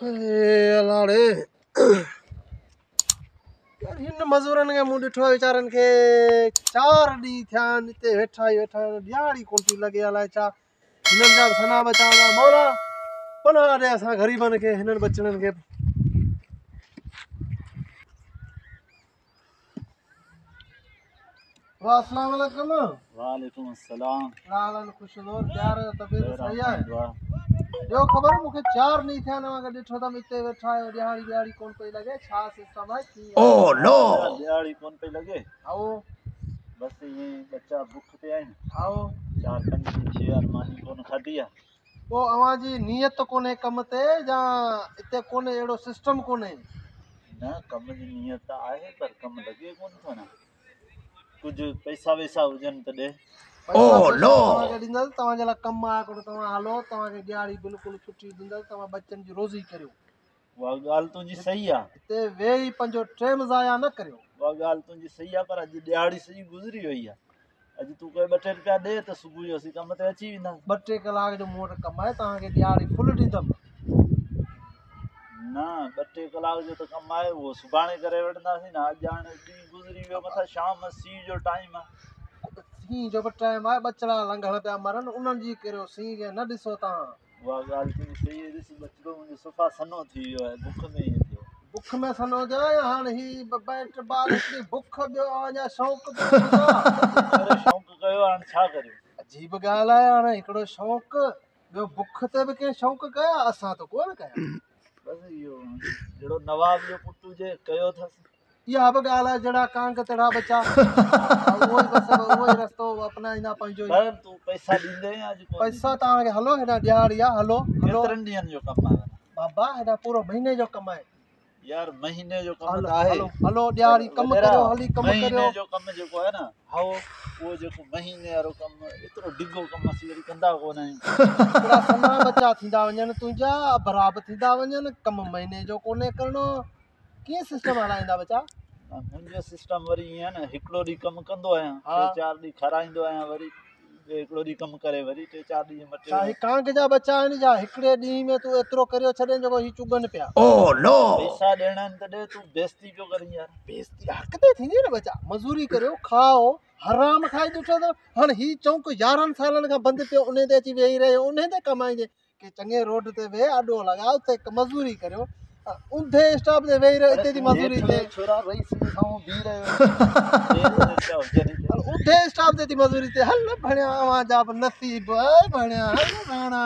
अलाड़े यार इन मजूरन के मुंह ॾिठो वीचारन के 4 ॾींहं थिया आहिनि हिते वेठा ई वेठा ॾियाड़ी कोन थी लॻे अलाए छा हिननि जा सना बचा मौला पनाह ॾे असां ग़रीबनि खे हिननि बचड़नि खे। अस्सलाम वालेकुम। वालेकुम अस्सलाम। हाल खुश नूर प्यार तबीयत सही है? ॿियो ख़बर मूंखे 4 ॾींहं थिया तव्हांखे ॾिठो अथमि हिते वेठा आहियो ॾियाड़ी कोन पई लॻे छा सिस्टम आहे की ओह नो ॾियाड़ी कोन पई लॻे आओ बस ईअं बच्चा बुख ते आहिनि आओ 4-5 ॾींहं थी विया मानी कोन खाधी आहे। पोइ अव्हांजी नियत कोन्हे कम ते या हिते कोन्हे अहिड़ो सिस्टम कोन्हे? न कम जी नियत त आहे पर कमु लॻे कोन थो न कुझु पैसा वैसा हुजनि त ॾे। तव्हांखे ॾींदुसि तव्हांजे लाइ कमु आहे हिकिड़ो तव्हां हलो तव्हांखे ॾियाड़ी बिल्कुलु सुठी ॾींदुसि तव्हां बच्चनि जी रोज़ी करियो। उहा ॻाल्हि तुंहिंजी सही आहे हिते वेही पंहिंजो टाइम ज़ाया न करियो। उहा ॻाल्हि तुंहिंजी सही आहे पर अॼु ॾियाड़ी सॼी गुज़री वई आहे। अॼु तूं कोई 2-3 रुपया ॾे त सुबुह जो असीं कम ते अची वेंदा। 2-3 कलाक जो मूं वटि कमु आहे तव्हांखे ॾियाड़ी फुल ॾींदुमि। न 2-3 कलाक जो त कमु आहे उहो सुभाणे करे वठंदासीं न अॼु हाणे ॾींहुं गुज़री वियो मथां शाम सीउ जो टाइम आहे। सीउ जो बि टाइम आहे बचड़ा लंघण पिया मरनि उन्हनि जी करियो सीउ खे न ॾिसो तव्हां। उहा ॻाल्हि तुंहिंजी सही आहे ॾिस बचिड़ो मुंहिंजो सफ़ा सनो थी वियो आहे बुख में ईअं थियो बुख में सनो थियो आहे हाणे ही बैट बाल हिकिड़ी बुख ॿियो अञा शौक़ु शौक़ु कयो हाणे छा करियो। अजीब ॻाल्हि आहे हाणे हिकिड़ो शौक़ु ॿियो बुख ते बि कंहिं शौक़ु कया असां त कोन कया। बसि इहो जहिड़ो नवाब जो पुटु हुजे कयो अथसि। इहा बि ॻाल्हि आहे जहिड़ा कांग तहिड़ा बचा उहो ई रस्तो अपनाईंदा पंहिंजो ई। तूं पैसा ॾींदे अॼु पैसा तव्हांखे हलो हेॾा ॾियाड़ी आहे हलो केतिरनि ॾींहंनि जो कमु आहे बाबा हेॾा पूरो महीने जो कमु आहे। यार महीने जो कमु त आहे हलो ॾियाड़ी कमु करियो हली कमु करियो। महीने जो कमु जेको आहे न हाओ उहो जेको महीने वारो कमु एतिरो डिघो कमु असीं वरी कंदा कोन आहियूं। सना बचा थींदा वञनि तुंहिंजा बराबरि थींदा वञनि कमु महीने जो कोन्हे करिणो कीअं सिस्टम हलाईंदा बचा? मुंहिंजो सिस्टम वरी ईअं आहे न हिकिड़ो ॾींहुं कमु कंदो आहियां 3-4 ॾींहं खाराईंदो आहियां वरी हिकिड़ो ॾींहुं कमु करे वरी 3-4 ॾींहं मटे कांग जा बचा आहिनि छा हिकिड़े ॾींहं में तूं एतिरो करियो छॾे जेको ही चुगनि पिया। पैसा ॾियणा आहिनि त ॾे तूं बेइज़ती पियो करीं यार। बेइज़ती हक़ ते थींदी न बचा मज़ूरी करियो खाओ हराम खाई ॾिठो त हाणे ही चौंक 11 सालनि खां बंदि पियो उन ते अची वेही रहियो उन ते कमाइजे की चङे रोड ते वेह अॾो लॻा उते मज़ूरी करियो ऊंधे स्टॉप ते वेही रहियो हिते जी मज़ूरी ते छोरा रईस खां बीह रहियो ऊंधे स्टॉप ते मज़ूरी ते हल भणिया अवां जा बि नसीब भणिया हल राणा।